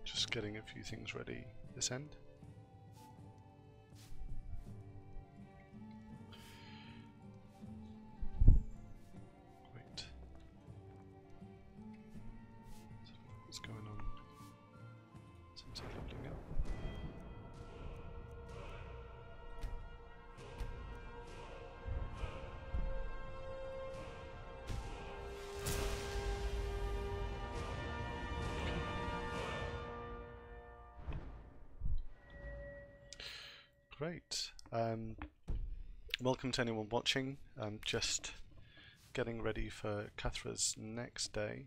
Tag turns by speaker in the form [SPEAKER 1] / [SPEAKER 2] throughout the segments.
[SPEAKER 1] Just getting a few things ready this end. Great. So what's going on since I'm leveling up? Great. Welcome to anyone watching. I'm just getting ready for Kathra's next day.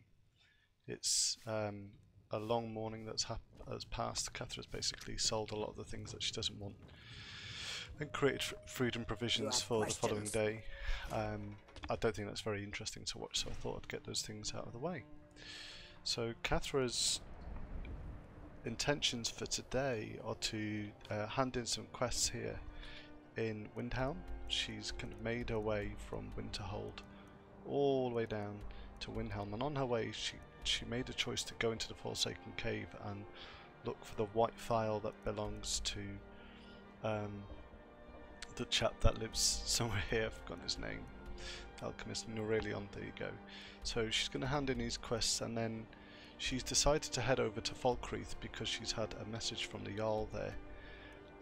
[SPEAKER 1] It's a long morning that's passed. Kathra's basically sold a lot of the things that she doesn't want and created food and provisions for the following day. I don't think that's very interesting to watch, so I thought I'd get those things out of the way. So Kathra's intentions for today are to hand in some quests here in Windhelm. She's kind of made her way from Winterhold all the way down to Windhelm, and on her way she made a choice to go into the Forsaken Cave and look for the white file that belongs to the chap that lives somewhere here. I've forgotten his name. Alchemist Aurelion, there you go. So she's going to hand in these quests, and then she's decided to head over to Falkreath because she's had a message from the Jarl there,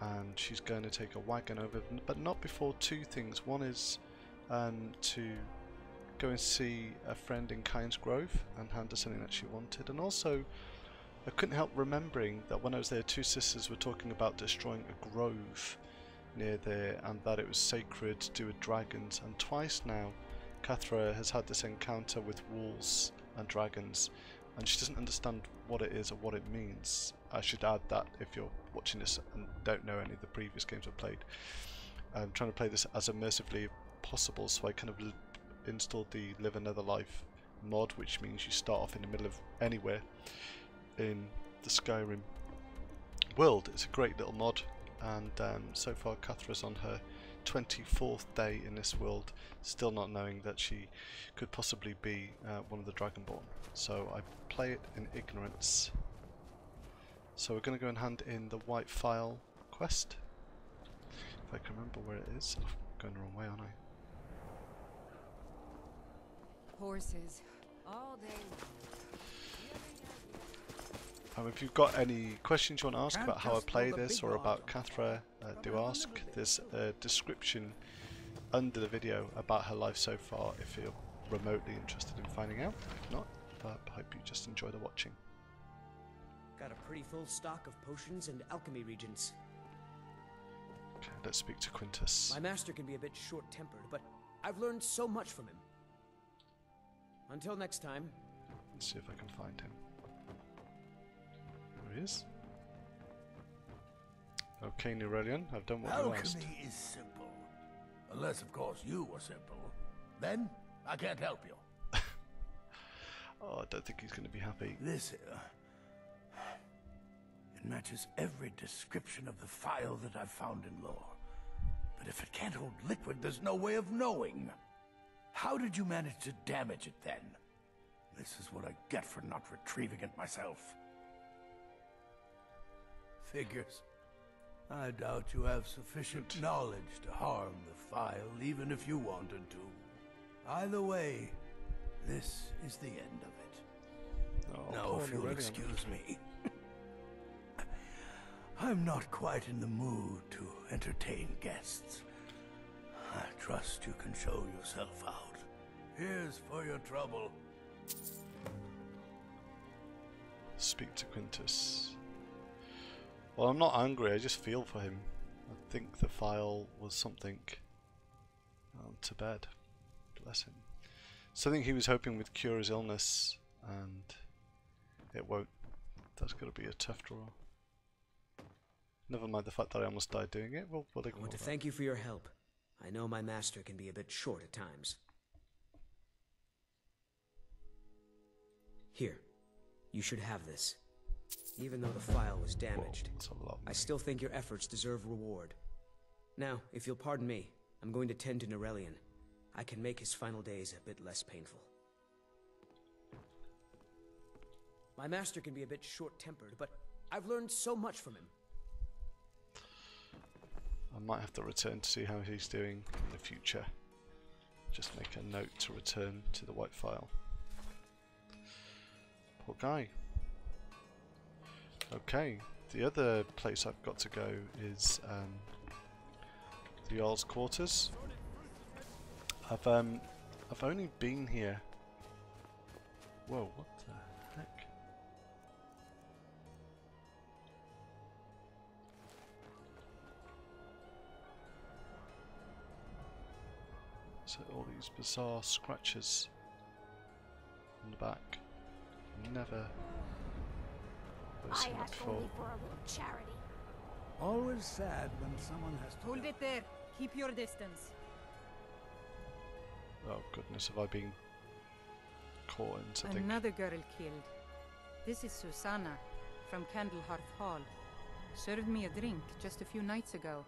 [SPEAKER 1] and she's going to take a wagon over, but not before two things. One is to go and see a friend in Kyne's Grove and hand her something that she wanted, and also I couldn't help remembering that when I was there, two sisters were talking about destroying a grove near there and that it was sacred to do with dragons, and twice now Kathra has had this encounter with wolves and dragons, and she doesn't understand what it is or what it means. I should add that if you're watching this and don't know any of the previous games I've played, I'm trying to play this as immersively as possible, so I kind of installed the Live Another Life mod, which means you start off in the middle of anywhere in the Skyrim world. It's a great little mod, and so far Kathra's on her 24th day in this world, still not knowing that she could possibly be one of the Dragonborn. So I play it in ignorance. So we're going to go and hand in the white file quest. If I can remember where it is. I'm going the wrong way, aren't I?
[SPEAKER 2] Horses all day long.
[SPEAKER 1] If you've got any questions you want to ask about how I play this or about Kathra, do ask. There's a description under the video about her life so far if you're remotely interested in finding out. If not, I hope you just enjoy the watching.
[SPEAKER 3] Got a pretty full stock of potions and alchemy regents.
[SPEAKER 1] Okay, let's speak to Quintus.
[SPEAKER 3] My master can be a bit short-tempered, but I've learned so much from him. Until next time.
[SPEAKER 1] Let's see if I can find him. There he is. Okay, Aurelion, I've done what you asked.
[SPEAKER 4] Alchemy is simple. Unless, of course, you were simple. Then, I can't help you.
[SPEAKER 1] Oh, I don't think he's going to be happy.
[SPEAKER 4] This here... it matches every description of the file that I've found in lore. But if it can't hold liquid, there's no way of knowing. How did you manage to damage it then? This is what I get for not retrieving it myself. Figures. I doubt you have sufficient knowledge to harm the file, even if you wanted to. Either way, this is the end of it.
[SPEAKER 1] Oh,
[SPEAKER 4] now, if you'll excuse me. I'm not quite in the mood to entertain guests. I trust you can show yourself out. Here's for your trouble.
[SPEAKER 1] Speak to Quintus. Well, I'm not angry, I just feel for him. I think the file was something to bed. Bless him. Something he was hoping would cure his illness, and it won't. That's going to be a tough draw. Never mind the fact that I almost died doing it. We'll
[SPEAKER 3] I want to thank you for your help. I know my master can be a bit short at times. Here, you should have this. Even though the file was damaged, I still think your efforts deserve reward. Now, if you'll pardon me, I'm going to tend to Aurelion. I can make his final days a bit less painful. My master can be a bit short-tempered, but I've learned so much from him.
[SPEAKER 1] I might have to return to see how he's doing in the future. Just make a note to return to the white file. Poor guy. Okay, the other place I've got to go is the Jarl's quarters. I've only been here. Whoa, what the heck? So all these bizarre scratches on the back. Never seen that before.
[SPEAKER 5] Only for a little charity.
[SPEAKER 4] Always sad when someone has to...
[SPEAKER 2] Hold it there. Keep your distance.
[SPEAKER 1] Oh goodness, have I been caught into thinking?
[SPEAKER 2] Another girl killed. This is Susanna from Candlehearth Hall. Served me a drink just a few nights ago,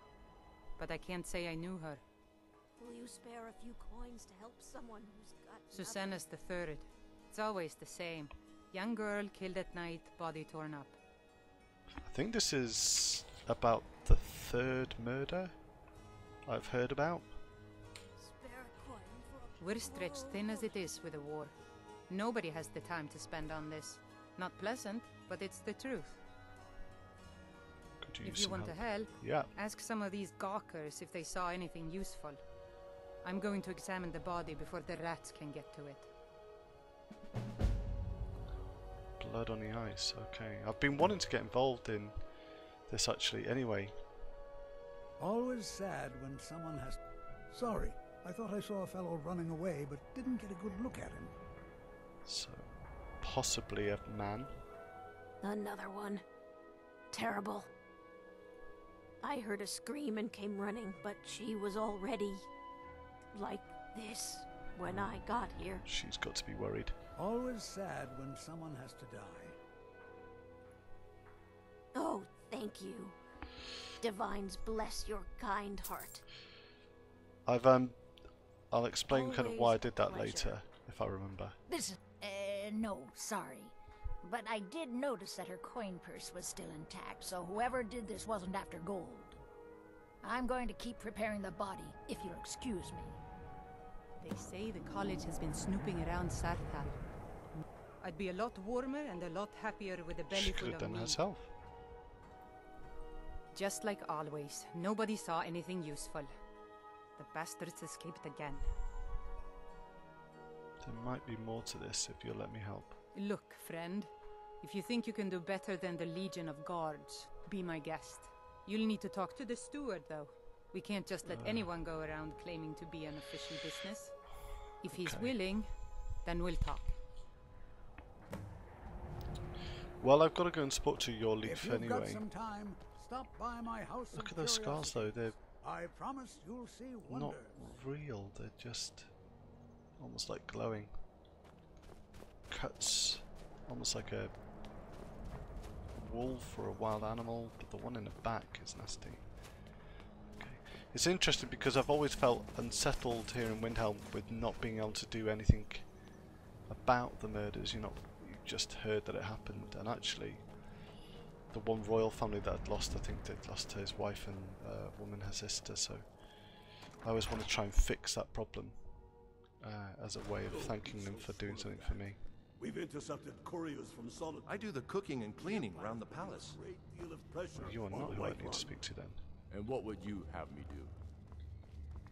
[SPEAKER 2] but I can't say I knew her.
[SPEAKER 5] Will you spare a few coins to help someone who's got
[SPEAKER 2] Susanna's the third. It's always the same. Young girl killed at night, body torn up.
[SPEAKER 1] I think this is about the third murder I've heard about.
[SPEAKER 5] Spare a coin for a
[SPEAKER 2] We're stretched thin as it is with the war. Nobody has the time to spend on this. Not pleasant, but it's the truth.
[SPEAKER 1] Could
[SPEAKER 2] If you want to help,
[SPEAKER 1] yeah.
[SPEAKER 2] ask some of these gawkers if they saw anything useful. I'm going to examine the body before the rats can get to it.
[SPEAKER 1] Blood on the ice, okay. I've been wanting to get involved in this actually anyway.
[SPEAKER 4] Always sad when someone has... Sorry, I thought I saw a fellow running away, but didn't get a good look at him.
[SPEAKER 1] So, possibly a man.
[SPEAKER 5] Another one. Terrible. I heard a scream and came running, but she was already like this when I got here.
[SPEAKER 1] She's got to be worried.
[SPEAKER 4] Always sad when someone has to die.
[SPEAKER 5] Oh, thank you. Divines bless your kind heart.
[SPEAKER 1] I'll explain kind of why I did that
[SPEAKER 5] Always a
[SPEAKER 1] later, if I remember.
[SPEAKER 6] This is... no, sorry. But I did notice that her coin purse was still intact, so whoever did this wasn't after gold. I'm going to keep preparing the body, if you'll excuse me.
[SPEAKER 2] They say the college has been snooping around Sarthal. I'd be a lot warmer and a lot happier with a belly
[SPEAKER 1] She
[SPEAKER 2] full
[SPEAKER 1] could have
[SPEAKER 2] of
[SPEAKER 1] done
[SPEAKER 2] meat.
[SPEAKER 1] herself.
[SPEAKER 2] Just like always, nobody saw anything useful. The bastards escaped again.
[SPEAKER 1] There might be more to this if you'll let me help.
[SPEAKER 2] Look, friend, if you think you can do better than the Legion of Guards, be my guest. You'll need to talk to the steward, though. We can't just let anyone go around claiming to be an official business. If he's willing, then we'll talk.
[SPEAKER 1] Well, I've got to go and spot to your leaf
[SPEAKER 4] If you've
[SPEAKER 1] anyway.
[SPEAKER 4] got some time, stop by my house.
[SPEAKER 1] Look
[SPEAKER 4] of
[SPEAKER 1] at those scars though,
[SPEAKER 4] curiosity.
[SPEAKER 1] they're
[SPEAKER 4] I promise you'll see wonders.
[SPEAKER 1] not real, they're just almost like glowing cuts, almost like a wolf or a wild animal, but the one in the back is nasty. Okay. It's interesting because I've always felt unsettled here in Windhelm with not being able to do anything about the murders. You just heard that it happened, and actually the one royal family that had lost, I think they'd lost his wife and a woman, her sister, so I always want to try and fix that problem as a way of thanking them for doing something for me.
[SPEAKER 7] We've intercepted couriers from Solid.
[SPEAKER 8] I do the cooking and cleaning around the palace.
[SPEAKER 7] Great deal of pressure
[SPEAKER 1] You are
[SPEAKER 7] on
[SPEAKER 1] not
[SPEAKER 7] the
[SPEAKER 1] who I
[SPEAKER 7] White
[SPEAKER 1] need
[SPEAKER 7] One.
[SPEAKER 1] to speak to then.
[SPEAKER 7] And what would you have me do?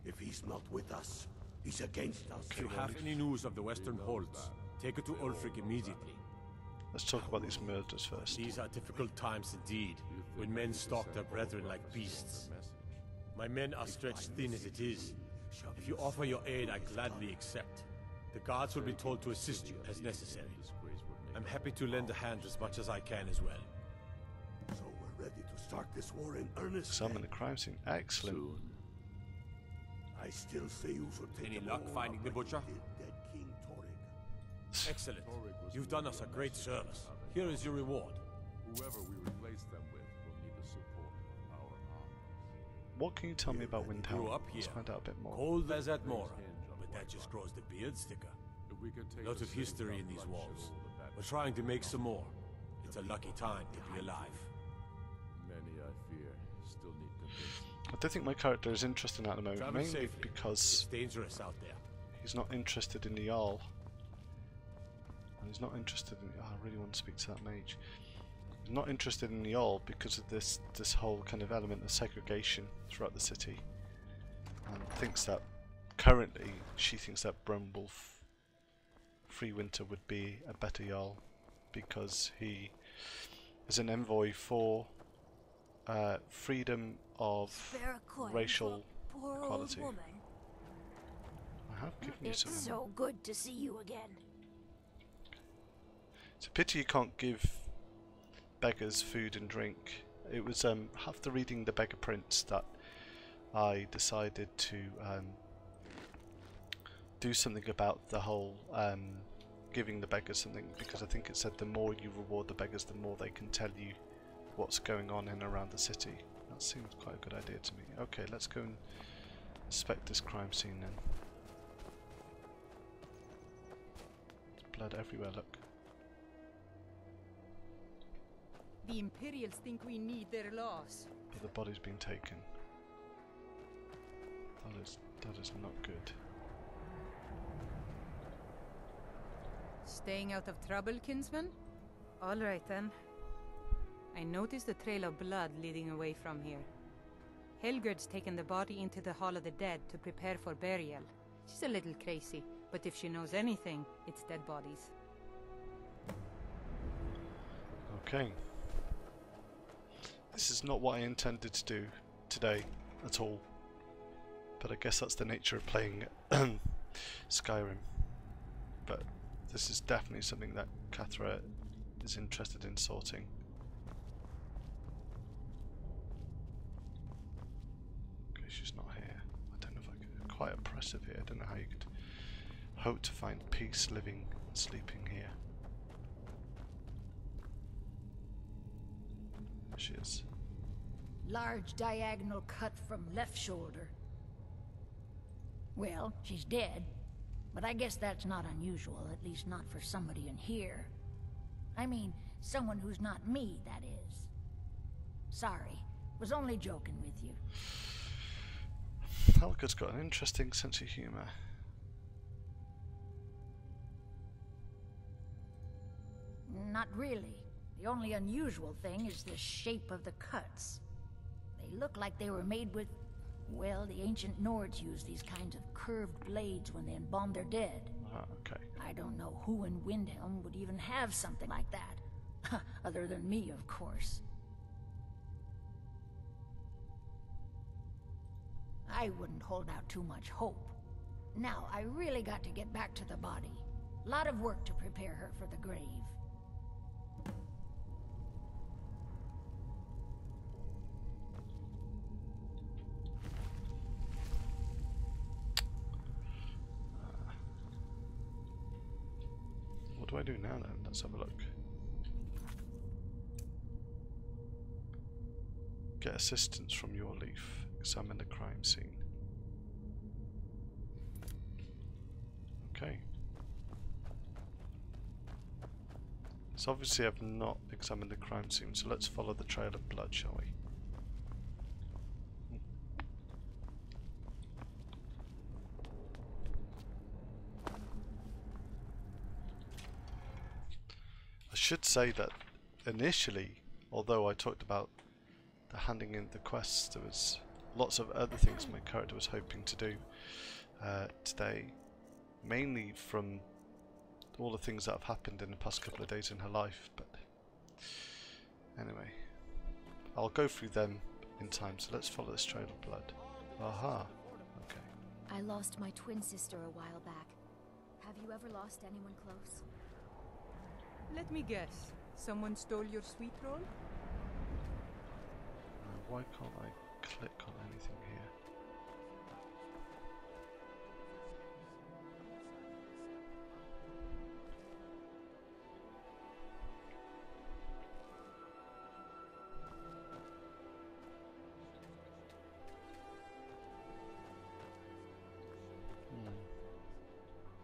[SPEAKER 7] If he's not with us, he's against us.
[SPEAKER 1] Okay,
[SPEAKER 9] If you have any news of the Western Holds, take it to Ulfric immediately.
[SPEAKER 1] Let's talk about these murders first.
[SPEAKER 9] These are difficult times indeed, when men stalk their brethren like beasts. My men are stretched thin as it is. If you offer your aid, I gladly accept. The guards will be told to assist you as necessary. I'm happy to lend a hand as much as I can as well.
[SPEAKER 7] So we're ready to start this war in earnest.
[SPEAKER 1] Summon the crime scene. Excellent.
[SPEAKER 7] I still say you should take
[SPEAKER 9] Any
[SPEAKER 7] them
[SPEAKER 9] luck
[SPEAKER 7] all
[SPEAKER 9] finding the
[SPEAKER 7] like
[SPEAKER 9] butcher?
[SPEAKER 7] you did dead King Torrig.
[SPEAKER 9] Excellent. You've done us a great service. Here is your reward.
[SPEAKER 10] Whoever we replace them with will need the support of our armies.
[SPEAKER 1] What can you tell me about
[SPEAKER 9] Grew
[SPEAKER 1] Windhelm?
[SPEAKER 9] up
[SPEAKER 1] Let's
[SPEAKER 9] here.
[SPEAKER 1] find out a bit more.
[SPEAKER 9] Cold as Atmora, but that just grows the beard sticker.
[SPEAKER 10] If we can take
[SPEAKER 9] Lots
[SPEAKER 10] the
[SPEAKER 9] of
[SPEAKER 10] city
[SPEAKER 9] history
[SPEAKER 10] from
[SPEAKER 9] in these
[SPEAKER 10] bloodshed,
[SPEAKER 9] walls.
[SPEAKER 10] all the bad
[SPEAKER 9] We're trying to make some more. It's a lucky time to be alive.
[SPEAKER 10] Many, I fear, still need convincing.
[SPEAKER 1] I don't think my character is interested in that at the moment,
[SPEAKER 9] Travel
[SPEAKER 1] mainly
[SPEAKER 9] safely.
[SPEAKER 1] because
[SPEAKER 9] It's dangerous out there.
[SPEAKER 1] he's not interested in the Jarl. And he's not interested in... Oh, I really want to speak to that mage. He's not interested in the Jarl because of this whole kind of element of segregation throughout the city. And thinks that, currently, she thinks that Brunwulf Free-Winter would be a better Jarl because he is an envoy for freedom of racial equality. I have given you some.
[SPEAKER 5] It's so good to see you again.
[SPEAKER 1] It's a pity you can't give beggars food and drink. It was after reading The Beggar Prince that I decided to do something about the whole giving the beggars something, because I think it said the more you reward the beggars, the more they can tell you what's going on in and around the city. That seems quite a good idea to me. Okay, let's go and inspect this crime scene then. There's blood everywhere, look.
[SPEAKER 2] The Imperials think we need their laws.
[SPEAKER 1] But the body's been taken. That is not good.
[SPEAKER 2] Staying out of trouble, kinsman? All right then. I noticed a trail of blood leading away from here. Helgerd's taken the body into the Hall of the Dead to prepare for burial. She's a little crazy, but if she knows anything, it's dead bodies.
[SPEAKER 1] Okay. This is not what I intended to do today at all. But I guess that's the nature of playing Skyrim. But this is definitely something that Kathra is interested in sorting. Okay, she's not here. I don't know if I could... Quite oppressive here. I don't know how you could hope to find peace living and sleeping here. There she is.
[SPEAKER 6] Large diagonal cut from left shoulder. Well, she's dead, but I guess that's not unusual, at least not for somebody in here. I mean, someone who's not me, that is. Sorry, was only joking with you.
[SPEAKER 1] Helga's got an interesting sense of humour.
[SPEAKER 6] Not really. The only unusual thing is the shape of the cuts. They look like they were made with... Well, the ancient Nords used these kinds of curved blades when they embalmed their dead.
[SPEAKER 1] Ah, okay.
[SPEAKER 6] I don't know who in Windhelm would even have something like that. Other than me, of course. I wouldn't hold out too much hope. Now, I really got to get back to the body. Lot of work to prepare her for the grave.
[SPEAKER 1] What do I do now then? Let's have a look. Get assistance from your leaf. Examine the crime scene. Okay. So obviously I've not examined the crime scene, so let's follow the trail of blood, shall we? I should say that initially, although I talked about the handing in the quests, there was lots of other things my character was hoping to do today, mainly from all the things that have happened in the past couple of days in her life. But anyway, I'll go through them in time, so let's follow this trail of blood. Aha, okay.
[SPEAKER 11] I lost my twin sister a while back. Have you ever lost anyone close?
[SPEAKER 2] Let me guess. Someone stole your sweet roll?
[SPEAKER 1] Why can't I click on anything here?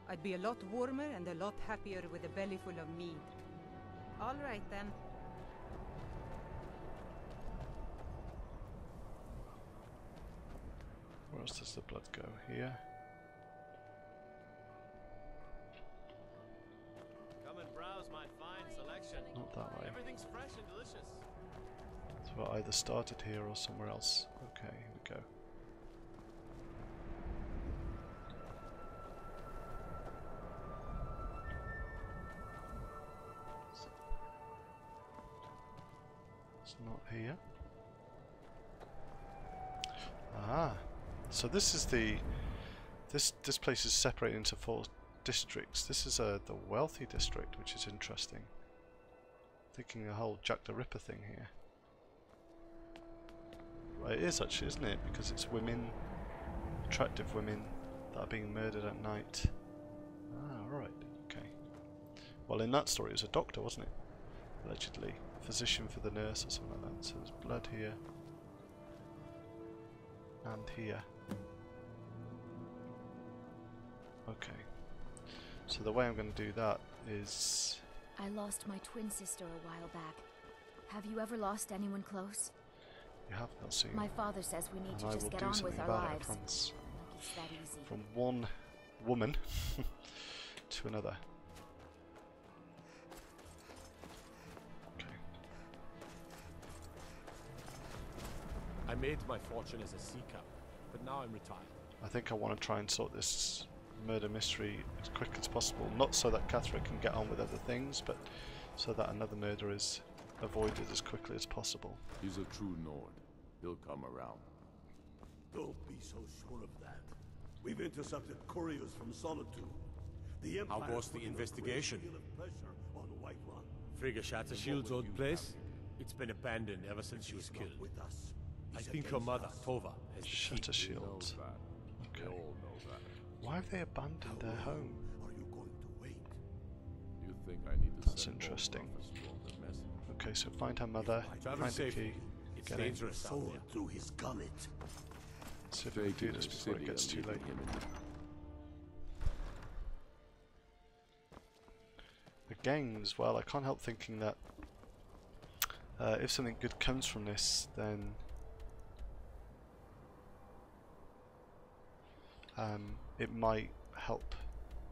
[SPEAKER 2] I'd be a lot warmer and a lot happier with a belly full of mead. All right then.
[SPEAKER 1] else does the blood go? Here?
[SPEAKER 12] Come and browse my fine selection.
[SPEAKER 1] Not that way.
[SPEAKER 12] Everything's fresh and delicious.
[SPEAKER 1] So I either started here or somewhere else. Okay, here we go. It's not here. Ah, so this is the this place is separated into 4 districts. This is the wealthy district, which is interesting. Thinking a whole Jack the Ripper thing here. Well, it is actually, isn't it? Because it's women, attractive women that are being murdered at night. Ah, alright, okay. Well, in that story it was a doctor, wasn't it? Allegedly. Physician for the nurse or something like that. So there's blood here. And here. Okay. So the way I'm going to do that is...
[SPEAKER 11] I lost my twin sister a while back. Have you ever lost anyone close?
[SPEAKER 1] You have not seen.
[SPEAKER 11] My father says we need to just get on with our lives. It's that easy.
[SPEAKER 1] From one woman to another.
[SPEAKER 9] I made my fortune as a seeker, but now I'm retired.
[SPEAKER 1] I think I want to try and sort this murder mystery as quick as possible. Not so that Kathra can get on with other things, but so that another murder is avoided as quickly as possible.
[SPEAKER 10] He's a true Nord. He'll come around.
[SPEAKER 7] Don't be so sure of that. We've intercepted couriers from Solitude. The Empire
[SPEAKER 9] How was the investigation?
[SPEAKER 7] On Whiterun.
[SPEAKER 9] Frigga Shattershield's old place? It's been abandoned ever since she was killed.
[SPEAKER 7] With us.
[SPEAKER 9] I think her mother, Tova, has the key.
[SPEAKER 1] Shattershield. Okay. Why have they abandoned their home?
[SPEAKER 7] Are you going to wait?
[SPEAKER 10] You think I need to
[SPEAKER 1] That's interesting. Okay, so find her mother, find the key,
[SPEAKER 9] It's
[SPEAKER 1] get in.
[SPEAKER 9] dangerous.
[SPEAKER 7] Sword through his gullet.
[SPEAKER 1] See if we can do this before it gets too late. Again, as well, I can't help thinking that if something good comes from this, then it might help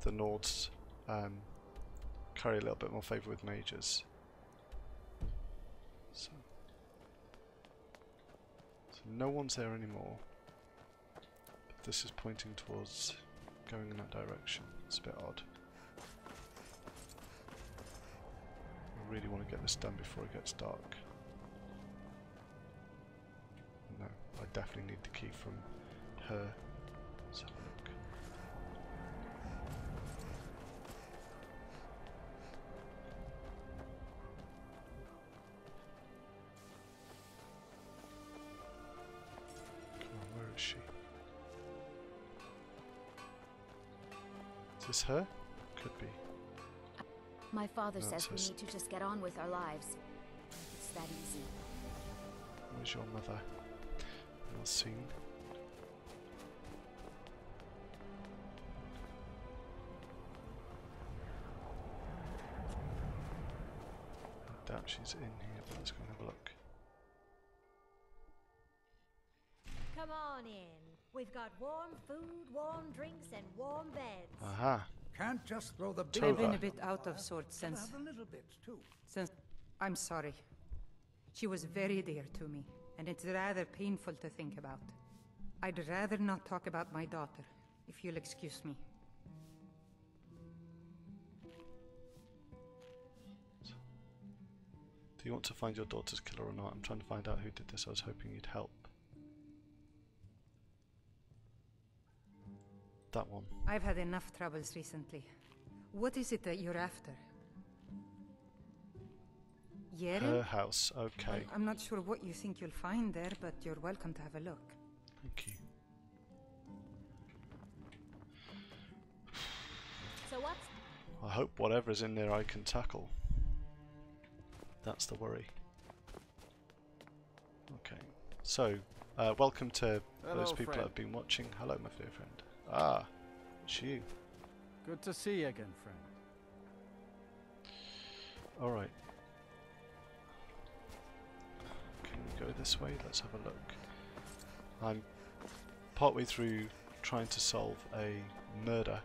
[SPEAKER 1] the Nords carry a little bit more favour with mages. So no one's there anymore. But this is pointing towards going in that direction. It's a bit odd. I really want to get this done before it gets dark. No, I definitely need the key from her. Let's have a look. Come on, where is she? Is this her? Could be.
[SPEAKER 11] My father
[SPEAKER 1] No,
[SPEAKER 11] says we
[SPEAKER 1] it's-
[SPEAKER 11] need to just get on with our lives. It's that easy.
[SPEAKER 1] Where's your mother? Not seen. I doubt she's in here, but let's go and have a look.
[SPEAKER 13] Come on in. We've got warm food, warm drinks, and warm beds.
[SPEAKER 1] Aha!
[SPEAKER 4] Can't just throw the big
[SPEAKER 2] I've been
[SPEAKER 1] Tova.
[SPEAKER 2] a bit out of sorts since...
[SPEAKER 4] Have a little bit too.
[SPEAKER 2] I'm sorry. She was very dear to me, and it's rather painful to think about. I'd rather not talk about my daughter, if you'll excuse me.
[SPEAKER 1] Do you want to find your daughter's killer or not? I'm trying to find out who did this. I was hoping you'd help. That one.
[SPEAKER 2] I've had enough troubles recently. What is it that you're after?
[SPEAKER 1] Her
[SPEAKER 2] Yeren?
[SPEAKER 1] house, okay.
[SPEAKER 2] I'm not sure what you think you'll find there, but you're welcome to have a look.
[SPEAKER 1] Thank you.
[SPEAKER 13] So what's...
[SPEAKER 1] I hope whatever's in there I can tackle. That's the worry. Okay, so welcome to those people that have been watching. Hello, my dear friend. Ah, it's you.
[SPEAKER 14] Good to see you again, friend.
[SPEAKER 1] Alright. Can we go this way? Let's have a look. I'm partway through trying to solve a murder.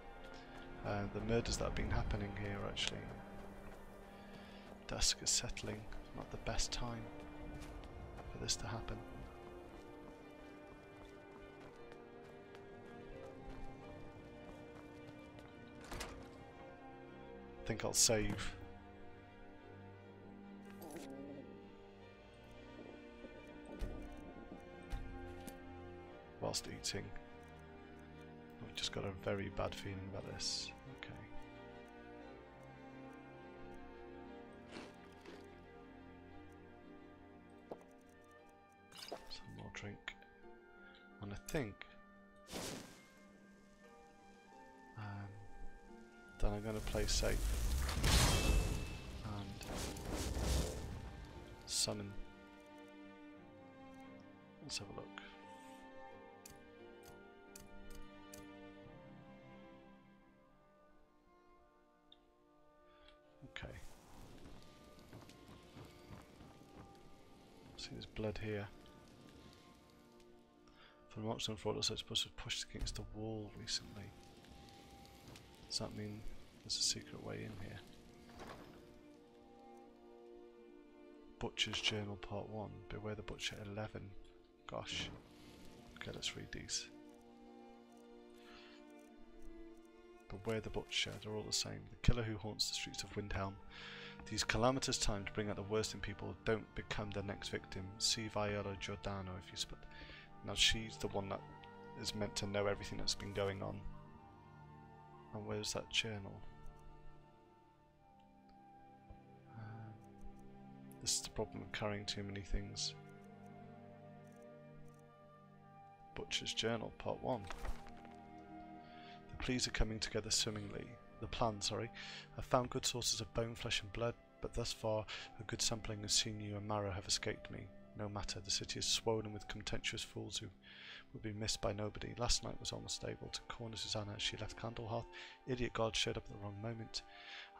[SPEAKER 1] The murders that have been happening here actually. Dusk is settling, not the best time for this to happen. I think I'll save. Whilst eating. I've just got a very bad feeling about this. Okay. Some more drink. And I think then I'm going to play safe and summon. Let's have a look. Okay. See, there's blood here. For the marksman fraud, also supposed to have pushed against the wall recently. Does that mean there's a secret way in here? Butcher's Journal Part 1. Beware the Butcher 11. Gosh. Okay, let's read these. Beware the Butcher, they're all the same. The killer who haunts the streets of Windhelm. These calamitous times bring out the worst in people. Don't become their next victim. See Viola Giordano if you spot. Now she's the one that is meant to know everything that's been going on. And where's that journal? This is the problem of carrying too many things. Butcher's Journal, Part 1. The pleas are coming together swimmingly. The plan, I've found good sources of bone, flesh and blood, but thus far a good sampling of sinew and marrow have escaped me. No matter, the city is swollen with contemptuous fools who will be missed by nobody. Last night was almost able to corner Susanna as she left Candlehearth. Idiot guard showed up at the wrong moment,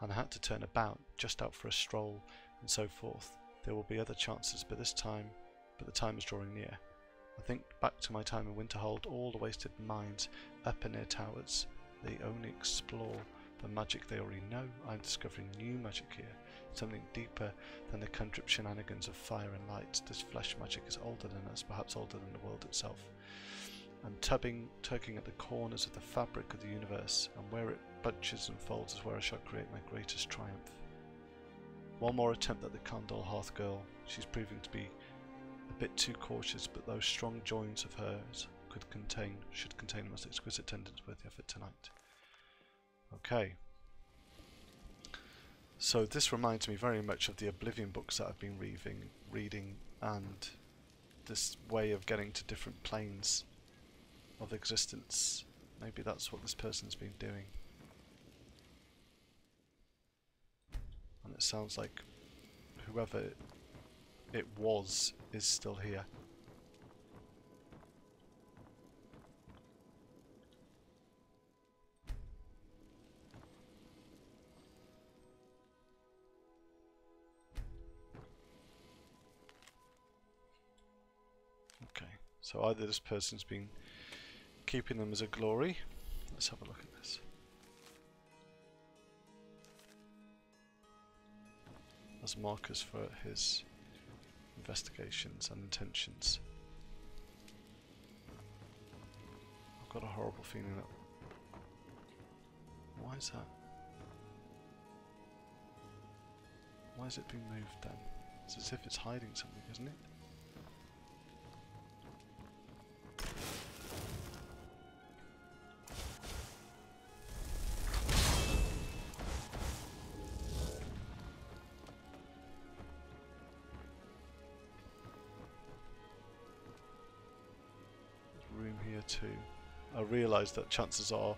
[SPEAKER 1] and I had to turn about, just out for a stroll, and so forth. There will be other chances, but the time is drawing near. I think back to my time in Winterhold, all the wasted mines up and near towers. They only explore the magic they already know. I'm discovering new magic here, something deeper than the cantrip shenanigans of fire and light. This flesh magic is older than us, perhaps older than the world itself. I'm tugging at the corners of the fabric of the universe, and where it bunches and folds is where I shall create my greatest triumph. One more attempt at the Candlehearth girl. She's proving to be a bit too cautious, but those strong joints of hers should contain the most exquisite tendons worth the effort tonight. Okay. So this reminds me very much of the Oblivion books that I've been reading, and this way of getting to different planes of existence. Maybe that's what this person's been doing. And it sounds like whoever it was is still here. Okay, so either this person's been keeping them as a glory. Let's have a look at this. As markers for his investigations and intentions. I've got a horrible feeling that... Why is that? Why has it been moved then? It's as if it's hiding something, isn't it? Too. I realise that chances are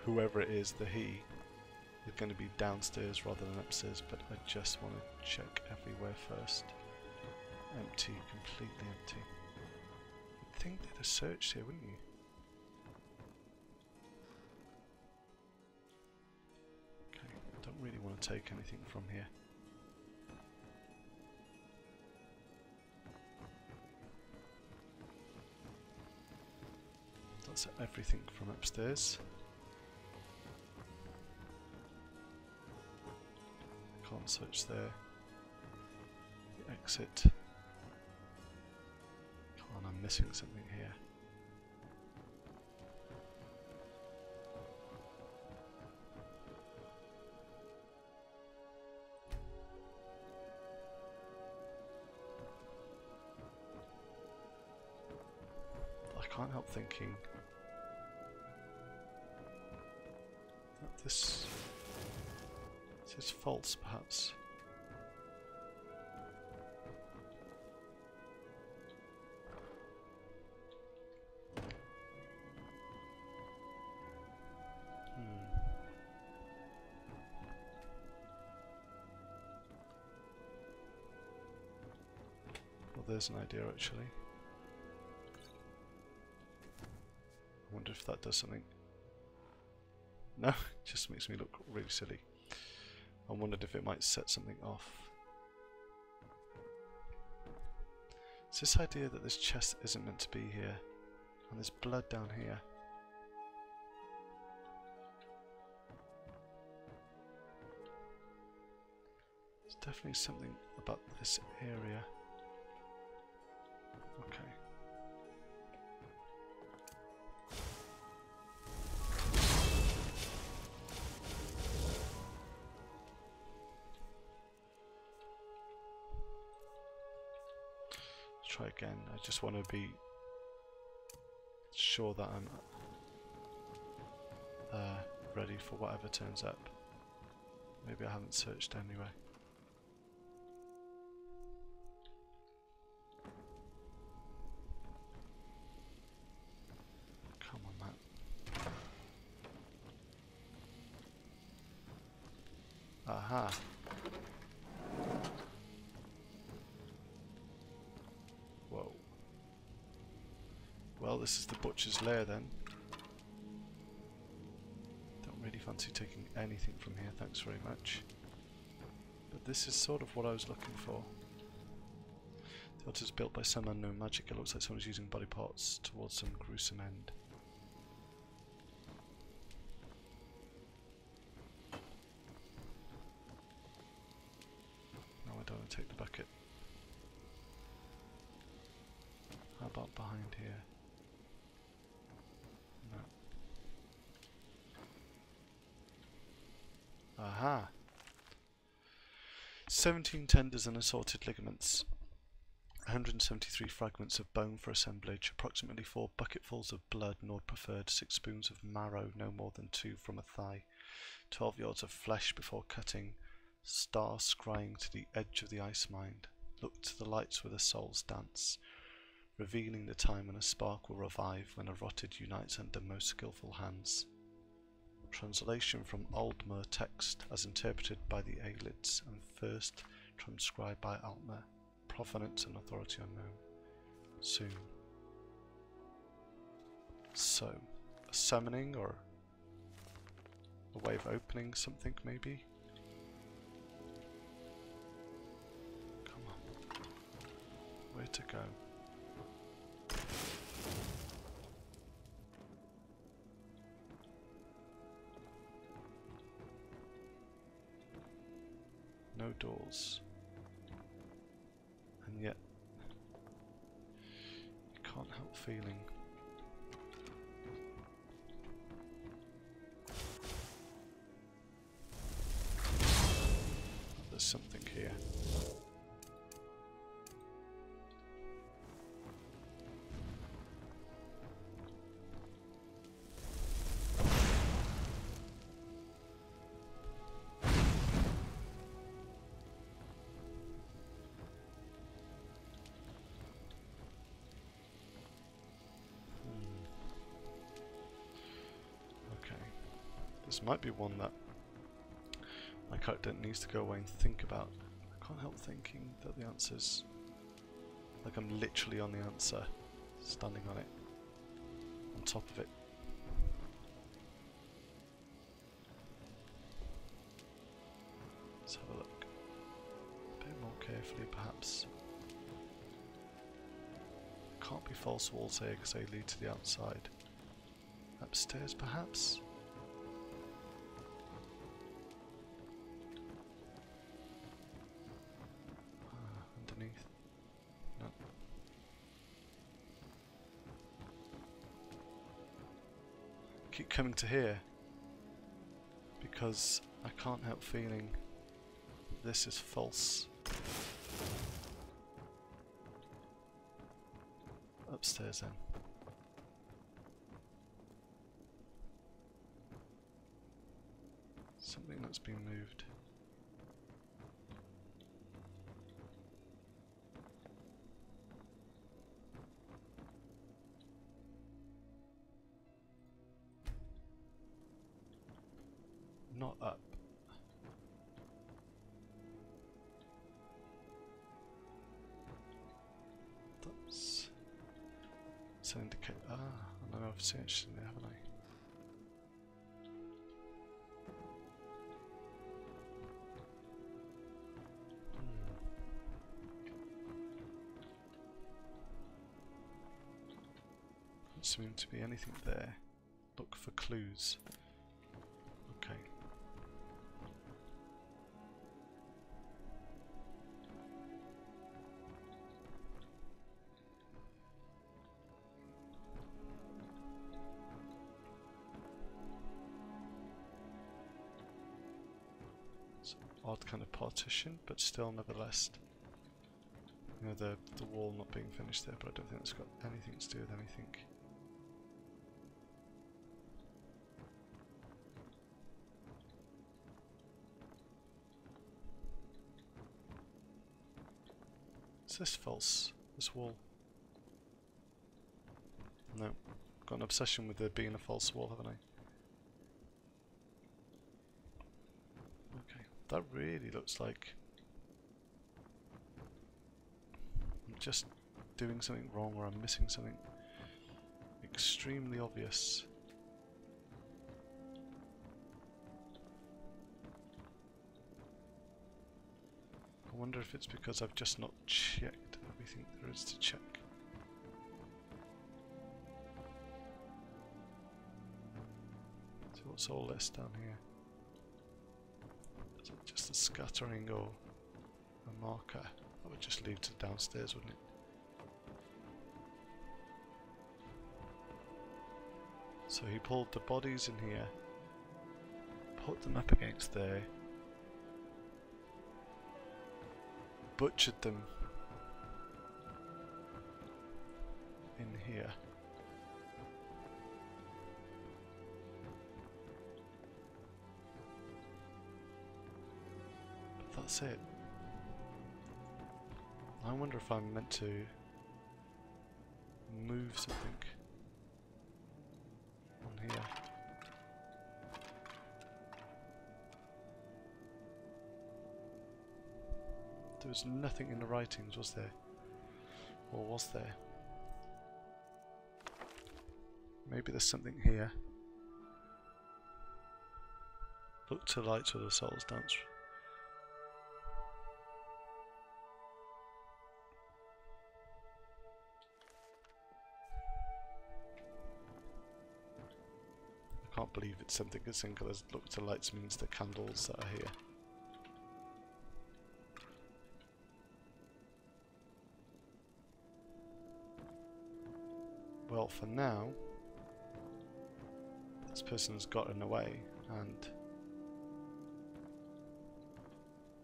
[SPEAKER 1] whoever it is, the he, is going to be downstairs rather than upstairs, but I just want to check everywhere first. Empty, completely empty. You'd think they'd have searched here, wouldn't you? Okay, don't really want to take anything from here. That's everything from upstairs. Can't search there. The exit. Oh, and I'm missing something here. I can't help thinking that this is false, perhaps. Well, there's an idea actually. I wonder if that does something. No, it just makes me look really silly. I wondered if it might set something off. It's this idea that this chest isn't meant to be here, and there's blood down here. There's definitely something about this area. Okay. Try again. I just want to be sure that I'm ready for whatever turns up. Maybe I haven't searched anyway. Come on, man. Aha. Whoa. Well, this is the butcher's lair then. Don't really fancy taking anything from here, thanks very much. But this is sort of what I was looking for. The altar is built by some unknown magic. It looks like someone's using body parts towards some gruesome end. No, I don't want to take the bucket. How about behind here? No. Aha! 17 tenders and assorted ligaments. 173 fragments of bone for assemblage. Approximately 4 bucketfuls of blood, Nord preferred. 6 spoons of marrow, no more than 2 from a thigh. 12 yards of flesh before cutting. Star scrying to the edge of the ice mind. Look to the lights where the souls dance, revealing the time when a spark will revive, when a rotted unites under most skillful hands. Translation from Oldmer text as interpreted by the Aelids and first transcribed by Altmer. Provenance and authority unknown. Soon. So, a summoning or a way of opening something maybe? Come on. Where to go? No doors. And yet, you can't help feeling there's something here. This might be one that my character needs to go away and think about. I can't help thinking that the answer's like I'm literally on the answer, standing on it, on top of it. Let's have a look. A bit more carefully perhaps. Can't be false walls here because they lead to the outside. Upstairs, perhaps? Underneath? No. Keep coming to here because I can't help feeling this is false. Upstairs then. Something that's been moved. Not up. That's an indicator. Ah, I know I've seen it there, haven't I? Doesn't seem to be anything there. Look for clues. Okay. It's an odd kind of partition, but still nevertheless. You know, the wall not being finished there, but I don't think it's got anything to do with anything. Is this false? This wall? No. Got an obsession with there being a false wall, haven't I? Okay. That really looks like I'm just doing something wrong or I'm missing something extremely obvious. I wonder if it's because I've just not checked everything there is to check. So what's all this down here? Is it just a scattering or a marker? That would just lead to downstairs, wouldn't it? So he pulled the bodies in here, put them up against there, butchered them in here. But that's it. I wonder if I'm meant to move something on here. There was nothing in the writings, was there? Or was there? Maybe there's something here. Look to light where the souls dance. I can't believe it's something as simple as look to lights means the candles that are here. Well, for now, this person's gotten away, and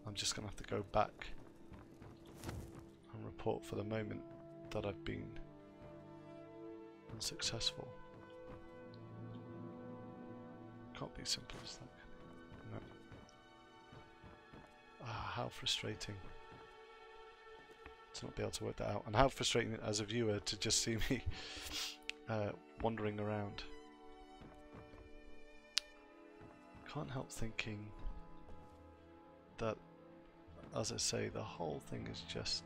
[SPEAKER 1] I'm just going to have to go back and report for the moment that I've been unsuccessful. Can't be simple as that. No. Ah, how frustrating to not be able to work that out, and how frustrating as a viewer to just see me wandering around. Can't help thinking that, as I say, the whole thing is just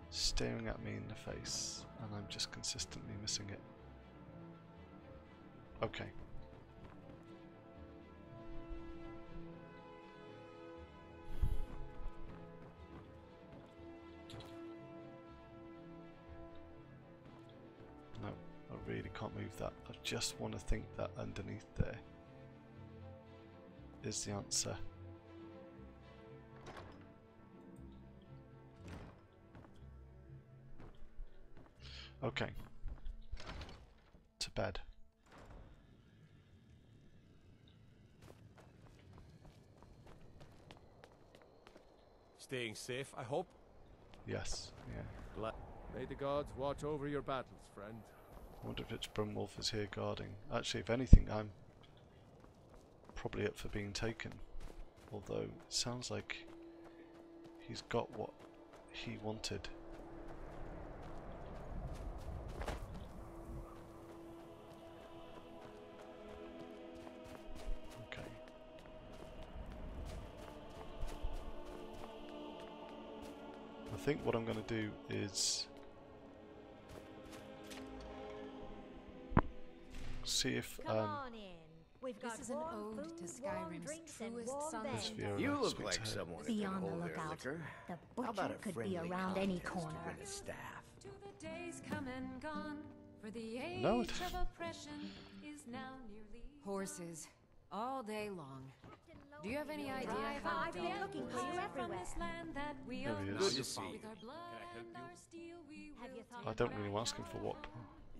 [SPEAKER 1] staring at me in the face and I'm just consistently missing it. Okay. really can't move that. I just want to think that underneath there is the answer. Okay. To bed.
[SPEAKER 9] Staying safe, I hope?
[SPEAKER 1] Yes, yeah.
[SPEAKER 10] May the gods watch over your battles, friend.
[SPEAKER 1] I wonder if it's Brunwulf is here guarding. Actually, if anything, I'm probably up for being taken. Although, it sounds like he's got what he wanted. Okay. I think what I'm going to do is see if
[SPEAKER 13] Come on in. We've got
[SPEAKER 2] This is an ode to Skyrim's truest sons.
[SPEAKER 15] You look like someone who
[SPEAKER 16] Be
[SPEAKER 15] can
[SPEAKER 16] on the
[SPEAKER 15] hold their
[SPEAKER 16] lookout.
[SPEAKER 15] liquor.
[SPEAKER 16] The
[SPEAKER 15] How about
[SPEAKER 16] butcher
[SPEAKER 15] a
[SPEAKER 16] could be
[SPEAKER 15] friendly
[SPEAKER 16] around any
[SPEAKER 15] contest
[SPEAKER 16] corner.
[SPEAKER 15] to win a staff?
[SPEAKER 17] To the days come and gone, for the age
[SPEAKER 1] No.
[SPEAKER 17] of oppression is now nearly
[SPEAKER 2] Horses, all day long. Do you have any idea
[SPEAKER 17] Drive
[SPEAKER 2] how
[SPEAKER 17] I've been
[SPEAKER 2] dull
[SPEAKER 17] looking
[SPEAKER 2] it
[SPEAKER 17] for you
[SPEAKER 2] is?
[SPEAKER 17] everywhere. This land that we
[SPEAKER 1] There he
[SPEAKER 17] own.
[SPEAKER 1] is. Good
[SPEAKER 15] to see
[SPEAKER 17] With
[SPEAKER 15] you.
[SPEAKER 17] our blood and our steel we will take
[SPEAKER 1] I don't really ask him for what.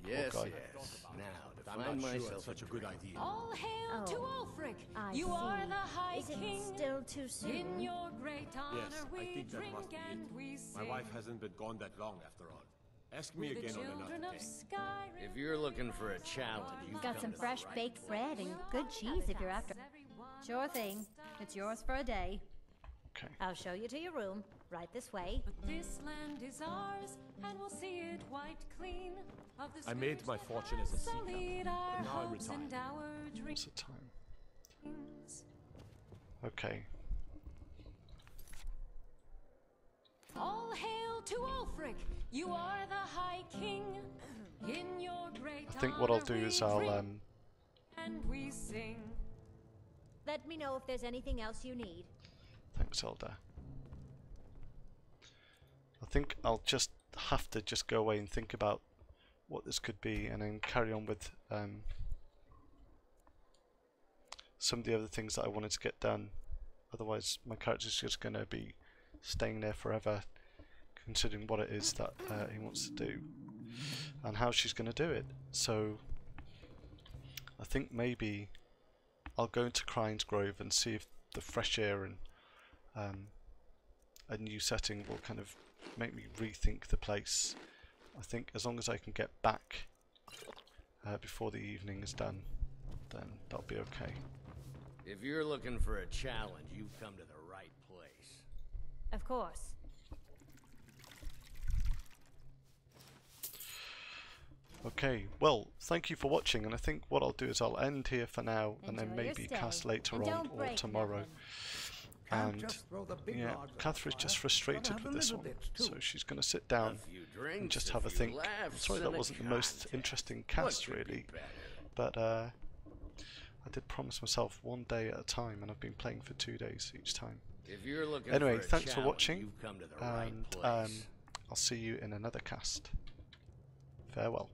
[SPEAKER 15] Yes,
[SPEAKER 1] guy.
[SPEAKER 15] yes. Now, to
[SPEAKER 9] I'm
[SPEAKER 15] find
[SPEAKER 9] not sure
[SPEAKER 15] myself
[SPEAKER 9] it's such a good idea.
[SPEAKER 17] All hail to
[SPEAKER 13] Oh,
[SPEAKER 17] Ulfric!
[SPEAKER 13] I
[SPEAKER 17] You
[SPEAKER 13] see.
[SPEAKER 17] are the High
[SPEAKER 13] Is it
[SPEAKER 17] King.
[SPEAKER 13] still too soon?
[SPEAKER 17] In your great honor
[SPEAKER 9] Yes, I
[SPEAKER 17] we
[SPEAKER 9] think that
[SPEAKER 17] drink
[SPEAKER 9] must be
[SPEAKER 17] and
[SPEAKER 9] it.
[SPEAKER 17] we
[SPEAKER 9] My
[SPEAKER 17] sing.
[SPEAKER 9] wife hasn't been gone that long after all. Ask me
[SPEAKER 17] We're the
[SPEAKER 9] again on
[SPEAKER 17] children
[SPEAKER 9] another
[SPEAKER 17] of
[SPEAKER 9] day.
[SPEAKER 17] Skyrim.
[SPEAKER 15] If you're looking for a challenge, you've
[SPEAKER 16] Got
[SPEAKER 15] come
[SPEAKER 16] some
[SPEAKER 15] to the
[SPEAKER 16] fresh
[SPEAKER 15] right
[SPEAKER 16] baked
[SPEAKER 15] place.
[SPEAKER 16] bread and good cheese if you're after. Sure thing. It's yours for a day.
[SPEAKER 1] Okay.
[SPEAKER 13] I'll show you to your room. Right this way.
[SPEAKER 17] But this land is ours, and we'll see it wiped clean of the
[SPEAKER 9] I made my fortune as a sea captain,
[SPEAKER 17] sullied
[SPEAKER 9] but
[SPEAKER 17] our
[SPEAKER 9] now I'm
[SPEAKER 17] hopes
[SPEAKER 9] retired.
[SPEAKER 17] and our
[SPEAKER 1] What's
[SPEAKER 17] dreams.
[SPEAKER 1] the time? Okay.
[SPEAKER 17] All hail to Ulfric! You are the High King. In your great
[SPEAKER 1] I think what I'll do
[SPEAKER 17] honor
[SPEAKER 1] is
[SPEAKER 17] we
[SPEAKER 1] I'll
[SPEAKER 17] drink and we sing.
[SPEAKER 13] Let me know if there's anything else you need.
[SPEAKER 1] Thanks, Elder. I think I'll just have to just go away and think about what this could be, and then carry on with some of the other things that I wanted to get done. Otherwise, my character's just going to be staying there forever, considering what it is that he wants to do and how she's going to do it. So I think maybe I'll go into Crine's Grove and see if the fresh air and a new setting will kind of make me rethink the place. I think as long as I can get back before the evening is done, then that'll be okay.
[SPEAKER 15] If you're looking for a challenge, you've come to the right place.
[SPEAKER 13] Of course.
[SPEAKER 1] Okay, well, thank you for watching, and I think what I'll do is I'll end here for now, and then
[SPEAKER 13] Enjoy your
[SPEAKER 1] maybe
[SPEAKER 13] stay.
[SPEAKER 1] cast later
[SPEAKER 13] And
[SPEAKER 1] on
[SPEAKER 13] don't
[SPEAKER 1] or
[SPEAKER 13] break
[SPEAKER 1] tomorrow.
[SPEAKER 13] nothing.
[SPEAKER 1] And
[SPEAKER 4] Just throw the big
[SPEAKER 1] yeah,
[SPEAKER 4] logs on
[SPEAKER 1] Kathra's
[SPEAKER 4] the
[SPEAKER 1] just
[SPEAKER 4] fire.
[SPEAKER 1] frustrated
[SPEAKER 4] Gotta
[SPEAKER 1] with
[SPEAKER 4] have
[SPEAKER 1] this
[SPEAKER 4] a
[SPEAKER 1] one,
[SPEAKER 4] little bit, too.
[SPEAKER 1] so she's going to sit down
[SPEAKER 15] few
[SPEAKER 1] and
[SPEAKER 15] drinks,
[SPEAKER 1] just
[SPEAKER 15] a
[SPEAKER 1] have a
[SPEAKER 15] few
[SPEAKER 1] think.
[SPEAKER 15] laughs,
[SPEAKER 1] Sorry that
[SPEAKER 15] and a
[SPEAKER 1] wasn't the most
[SPEAKER 15] contest.
[SPEAKER 1] interesting
[SPEAKER 15] What
[SPEAKER 1] cast
[SPEAKER 15] could be
[SPEAKER 1] really,
[SPEAKER 15] better?
[SPEAKER 1] but I did promise myself one day at a time, and I've been playing for 2 days each time.
[SPEAKER 15] If you're looking
[SPEAKER 1] Anyway,
[SPEAKER 15] for a
[SPEAKER 1] thanks for
[SPEAKER 15] challenge,
[SPEAKER 1] watching,
[SPEAKER 15] you've come to the right
[SPEAKER 1] and
[SPEAKER 15] place.
[SPEAKER 1] I'll see you in another cast. Farewell.